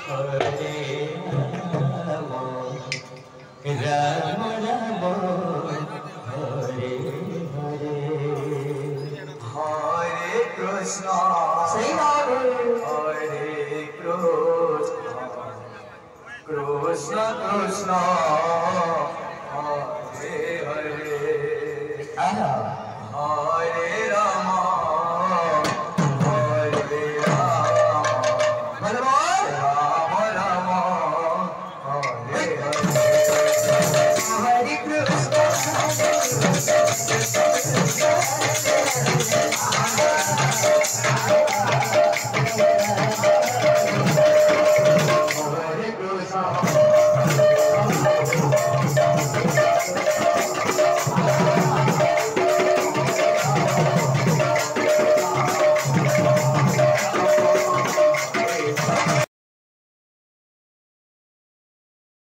Hare Rama, Rama Rama, Hare Hare, Hare Krishna, say Hare, Hare Krishna, Krishna Krishna, Hare Hare, Hare Rama, Hare Rama, Rama